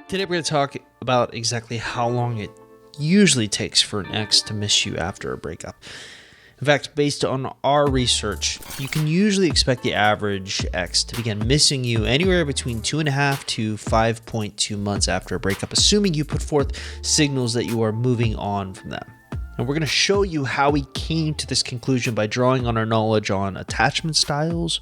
Today we're going to talk about exactly how long it usually takes for an ex to miss you after a breakup. In fact, based on our research, you can usually expect the average ex to begin missing you anywhere between 2.5 to 5.2 months after a breakup, assuming you put forth signals that you are moving on from them. And we're going to show you how we came to this conclusion by drawing on our knowledge on attachment styles,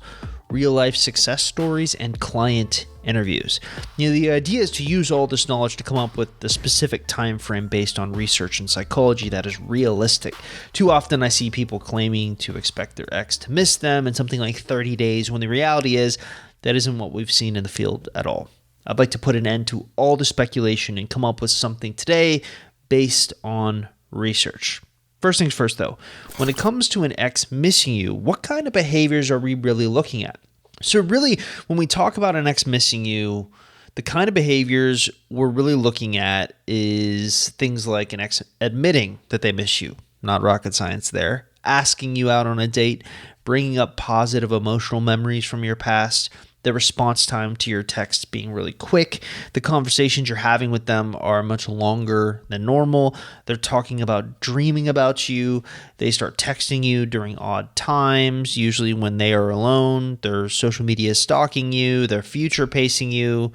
real-life success stories, and client interviews. The idea is to use all this knowledge to come up with the specific time frame based on research and psychology that is realistic. Too often I see people claiming to expect their ex to miss them in something like 30 days, when the reality is that isn't what we've seen in the field at all. I'd like to put an end to all the speculation and come up with something today based on research. First things first though, when it comes to an ex missing you, what kind of behaviors are we really looking at? So really, when we talk about an ex missing you, the kind of behaviors we're really looking at is things like an ex admitting that they miss you, not rocket science there, asking you out on a date, bringing up positive emotional memories from your past, the response time to your texts being really quick, the conversations you're having with them are much longer than normal, they're talking about dreaming about you, they start texting you during odd times, usually when they are alone, their social media is stalking you, they're future pacing you.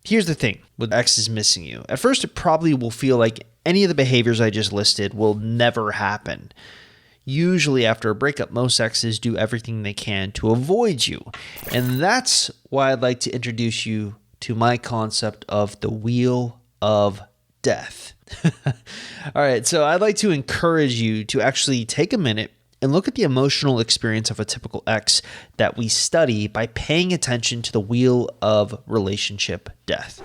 Here's the thing with exes missing you. At first, it probably will feel like any of the behaviors I just listed will never happen. Usually after a breakup, most exes do everything they can to avoid you. And that's why I'd like to introduce you to my concept of the wheel of death. All right, so I'd like to encourage you to actually take a minute and look at the emotional experience of a typical ex that we study by paying attention to the wheel of relationship death.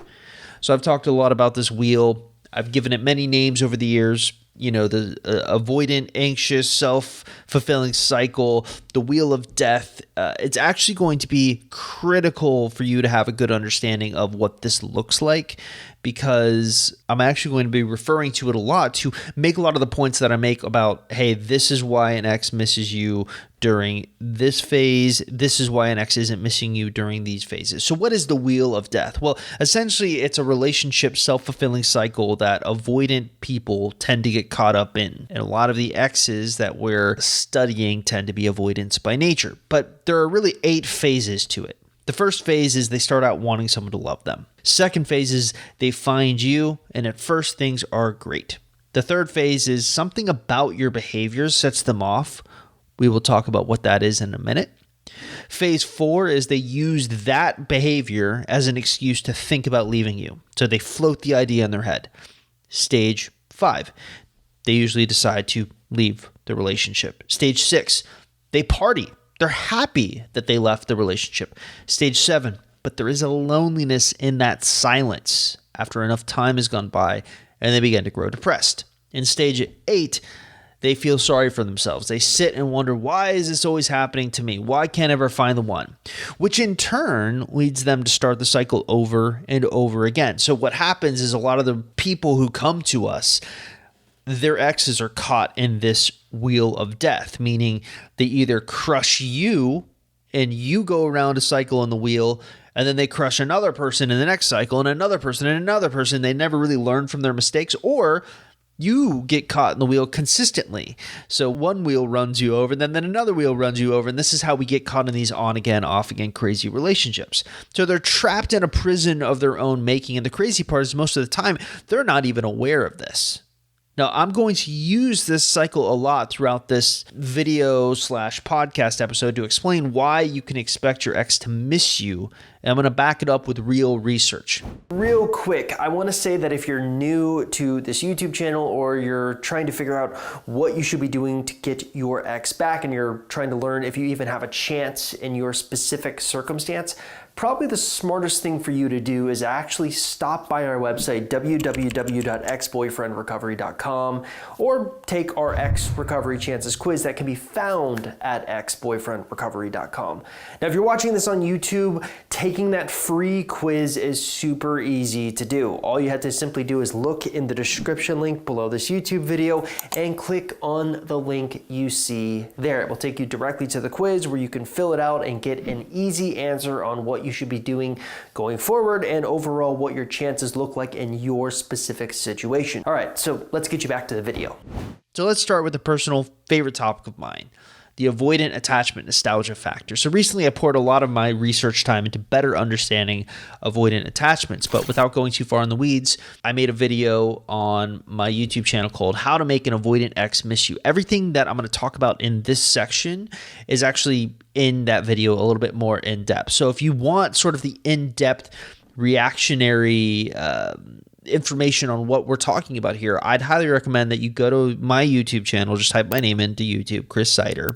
So I've talked a lot about this wheel. I've given it many names over the years. The avoidant, anxious, self-fulfilling cycle, the wheel of death. It's actually going to be critical for you to have a good understanding of what this looks like, because I'm actually going to be referring to it a lot to make a lot of the points that I make about, hey, this is why an ex misses you during this phase. This is why an ex isn't missing you during these phases. So what is the wheel of death? Well, essentially, it's a relationship self-fulfilling cycle that avoidant people tend to get caught up in. And a lot of the exes that we're studying tend to be avoidants by nature. But there are really 8 phases to it. The first phase is they start out wanting someone to love them. Second phase is they find you, and at first things are great. The third phase is something about your behaviors sets them off. We will talk about what that is in a minute. Phase 4 is they use that behavior as an excuse to think about leaving you. So they float the idea in their head. Stage 5, they usually decide to leave the relationship. Stage 6, they party. They're happy that they left the relationship. Stage 7, but there is a loneliness in that silence after enough time has gone by, and they begin to grow depressed. In stage 8, they feel sorry for themselves. They sit and wonder, why is this always happening to me? Why can't I ever find the one? Which in turn leads them to start the cycle over and over again. So what happens is a lot of the people who come to us, their exes are caught in this wheel of death, meaning they either crush you and you go around a cycle in the wheel, and then they crush another person in the next cycle and another person and another person. They never really learn from their mistakes, or you get caught in the wheel consistently. So one wheel runs you over, and then another wheel runs you over, and this is how we get caught in these on again, off again crazy relationships. So they're trapped in a prison of their own making, and the crazy part is most of the time, they're not even aware of this. Now, I'm going to use this cycle a lot throughout this video/podcast episode to explain why you can expect your ex to miss you, and I'm going to back it up with real research. Real quick, I want to say that if you're new to this YouTube channel, or you're trying to figure out what you should be doing to get your ex back, and you're trying to learn if you even have a chance in your specific circumstance, probably the smartest thing for you to do is actually stop by our website, www.exboyfriendrecovery.com, or take our Ex Recovery Chances quiz that can be found at exboyfriendrecovery.com. Now, if you're watching this on YouTube, taking that free quiz is super easy to do. All you have to simply do is look in the description link below this YouTube video and click on the link you see there. It will take you directly to the quiz where you can fill it out and get an easy answer on what what you should be doing going forward, and overall what your chances look like in your specific situation. All right, so let's get you back to the video. So let's start with a personal favorite topic of mine, the avoidant attachment nostalgia factor. So recently I poured a lot of my research time into better understanding avoidant attachments, but without going too far in the weeds, I made a video on my YouTube channel called How to Make an Avoidant Ex Miss You. Everything that I'm going to talk about in this section is actually in that video a little bit more in depth. So if you want sort of the in-depth reactionary information on what we're talking about here, I'd highly recommend that you go to my YouTube channel, just type my name into YouTube, Chris Seiter,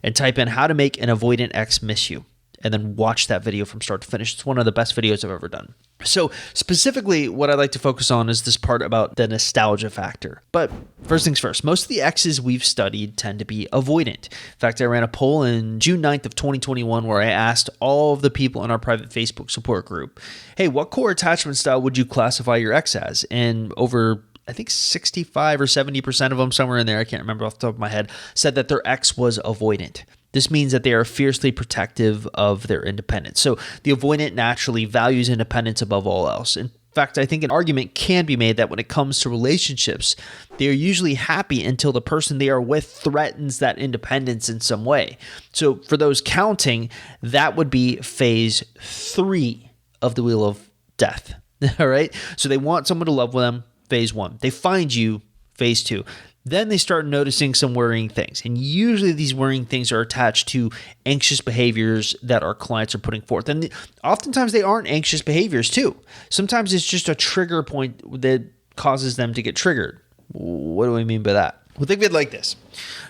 and type in How to Make an Avoidant Ex Miss You, and then watch that video from start to finish. It's one of the best videos I've ever done. So specifically, what I'd like to focus on is this part about the nostalgia factor. But first things first, most of the exes we've studied tend to be avoidant. In fact, I ran a poll in June 9th of 2021 where I asked all of the people in our private Facebook support group, hey, what core attachment style would you classify your ex as? And over, I think 65 or 70% of them, somewhere in there, I can't remember off the top of my head, said that their ex was avoidant. This means that they are fiercely protective of their independence. So the avoidant naturally values independence above all else. In fact, I think an argument can be made that when it comes to relationships, they are usually happy until the person they are with threatens that independence in some way. So for those counting, that would be phase 3 of the wheel of death. All right. So they want someone to love them, phase 1. They find you, phase 2. Then they start noticing some worrying things. And usually these worrying things are attached to anxious behaviors that our clients are putting forth. And oftentimes they aren't anxious behaviors too. Sometimes it's just a trigger point that causes them to get triggered. What do I mean by that? Well, think of it like this.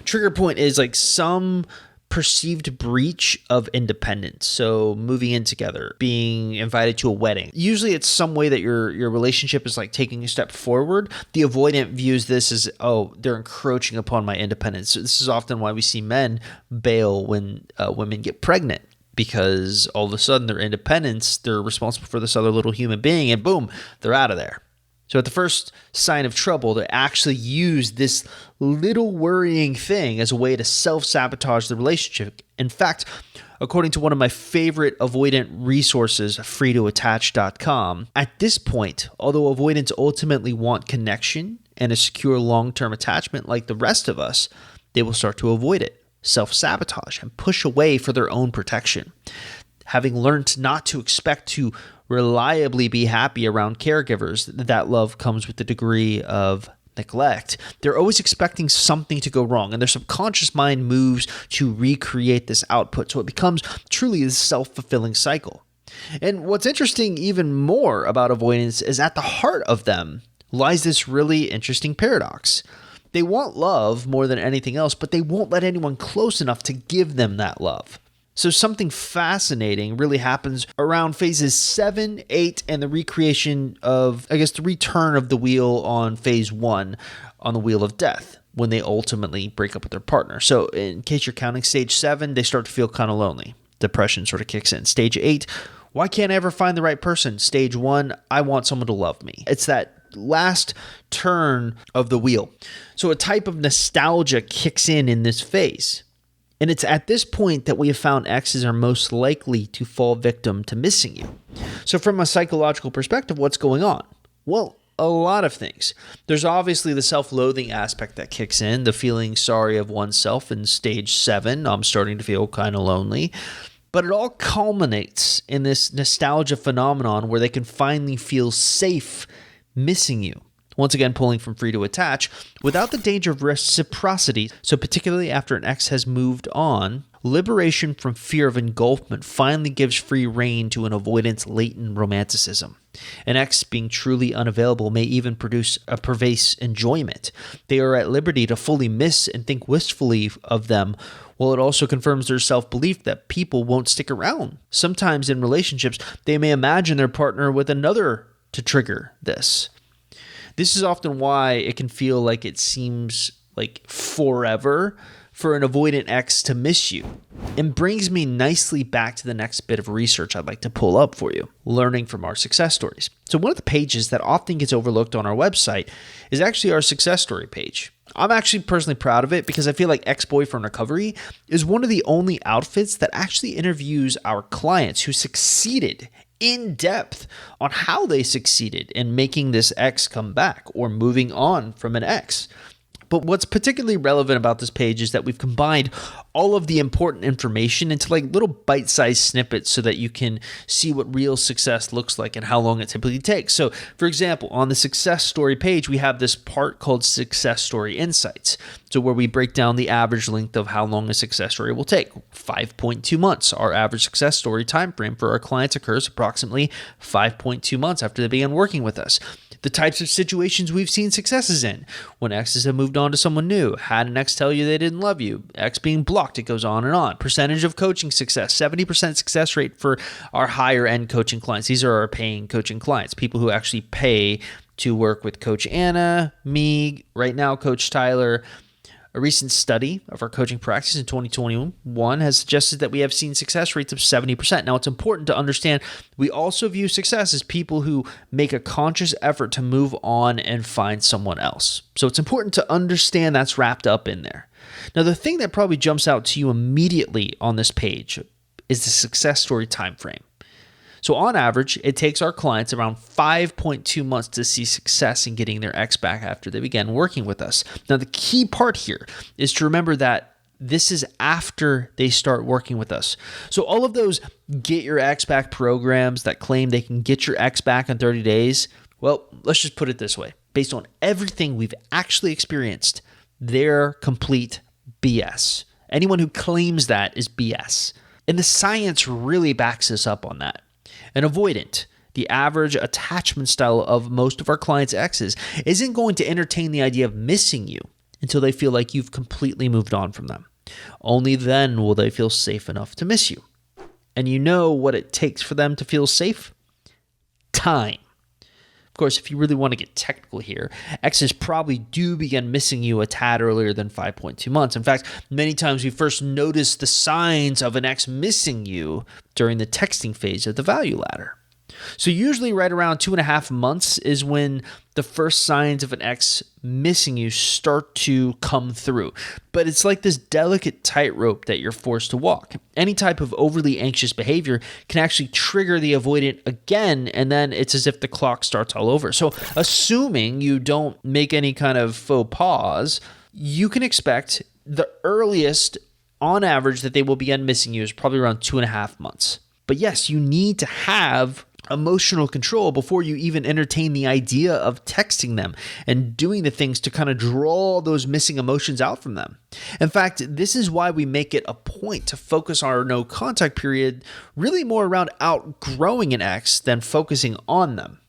Trigger point is like some perceived breach of independence. So moving in together, being invited to a wedding. Usually it's some way that your relationship is like taking a step forward. The avoidant views this as, oh, they're encroaching upon my independence. So this is often why we see men bail when women get pregnant, because all of a sudden their independence, they're responsible for this other little human being, and boom, they're out of there. So at the first sign of trouble, they actually use this little worrying thing as a way to self-sabotage the relationship. In fact, according to one of my favorite avoidant resources, freetoattach.com, at this point, although avoidants ultimately want connection and a secure long-term attachment like the rest of us, they will start to avoid it, self-sabotage, and push away for their own protection. Having learned not to expect to reliably be happy around caregivers, that love comes with a degree of neglect. They're always expecting something to go wrong, and their subconscious mind moves to recreate this output. So it becomes truly a self-fulfilling cycle. And what's interesting even more about avoidance is at the heart of them lies this really interesting paradox. They want love more than anything else, but they won't let anyone close enough to give them that love. So something fascinating really happens around phases 7, 8, and the recreation of, the return of the wheel on phase 1 on the wheel of death when they ultimately break up with their partner. So in case you're counting stage 7, they start to feel kind of lonely. Depression sort of kicks in. Stage 8, why can't I ever find the right person? Stage 1, I want someone to love me. It's that last turn of the wheel. So a type of nostalgia kicks in this phase. And it's at this point that we have found exes are most likely to fall victim to missing you. So from a psychological perspective, what's going on? Well, a lot of things. There's obviously the self-loathing aspect that kicks in, the feeling sorry of oneself in stage 7. I'm starting to feel kind of lonely. But it all culminates in this nostalgia phenomenon where they can finally feel safe missing you. Once again, pulling from Free to Attach, without the danger of reciprocity, so particularly after an ex has moved on, liberation from fear of engulfment finally gives free rein to an avoidant's latent romanticism. An ex being truly unavailable may even produce a pervasive enjoyment. They are at liberty to fully miss and think wistfully of them, while it also confirms their self-belief that people won't stick around. Sometimes in relationships, they may imagine their partner with another to trigger this. This is often why it can feel like it seems like forever for an avoidant ex to miss you, and brings me nicely back to the next bit of research I'd like to pull up for you, learning from our success stories. So one of the pages that often gets overlooked on our website is actually our success story page. I'm actually personally proud of it because I feel like Ex-Boyfriend Recovery is one of the only outfits that actually interviews our clients who succeeded in depth on how they succeeded in making this ex come back or moving on from an ex. But what's particularly relevant about this page is that we've combined all of the important information into like little bite-sized snippets so that you can see what real success looks like and how long it typically takes. So, for example, on the success story page, we have this part called Success Story Insights. So where we break down the average length of how long a success story will take. 5.2 months. Our average success story time frame for our clients occurs approximately 5.2 months after they began working with us. The types of situations we've seen successes in. When exes have moved on to someone new, had an ex tell you they didn't love you, ex being blocked, it goes on and on. Percentage of coaching success, 70% success rate for our higher end coaching clients. These are our paying coaching clients, people who actually pay to work with Coach Anna, me, right now Coach Tyler. A recent study of our coaching practice in 2021 has suggested that we have seen success rates of 70%. Now, it's important to understand we also view success as people who make a conscious effort to move on and find someone else. So it's important to understand that's wrapped up in there. Now, the thing that probably jumps out to you immediately on this page is the success story time frame. So on average, it takes our clients around 5.2 months to see success in getting their ex back after they began working with us. Now, the key part here is to remember that this is after they start working with us. So all of those get your ex back programs that claim they can get your ex back in 30 days, well, let's just put it this way. Based on everything we've actually experienced, they're complete BS. Anyone who claims that is BS. And the science really backs us up on that. An avoidant, the average attachment style of most of our clients' exes, isn't going to entertain the idea of missing you until they feel like you've completely moved on from them. Only then will they feel safe enough to miss you. And you know what it takes for them to feel safe? Time. Of course, if you really want to get technical here, exes probably do begin missing you a tad earlier than 5.2 months. In fact, many times we first notice the signs of an ex missing you during the texting phase of the value ladder. So usually right around 2.5 months is when the first signs of an ex missing you start to come through. But it's like this delicate tightrope that you're forced to walk. Any type of overly anxious behavior can actually trigger the avoidant again, and then it's as if the clock starts all over. So assuming you don't make any kind of faux pas, you can expect the earliest on average that they will begin missing you is probably around 2.5 months. But yes, you need to have emotional control before you even entertain the idea of texting them and doing the things to kind of draw those missing emotions out from them. In fact, this is why we make it a point to focus our no contact period really more around outgrowing an ex than focusing on them.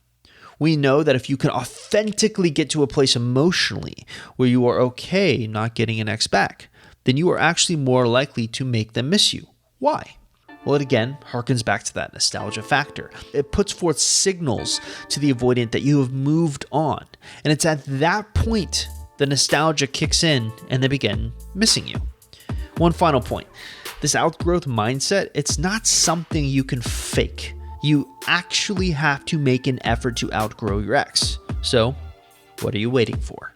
We know that if you can authentically get to a place emotionally where you are okay not getting an ex back, then you are actually more likely to make them miss you. Why? Well, it again harkens back to that nostalgia factor. It puts forth signals to the avoidant that you have moved on. And it's at that point the nostalgia kicks in and they begin missing you. One final point. This outgrowth mindset, it's not something you can fake. You actually have to make an effort to outgrow your ex. So, what are you waiting for?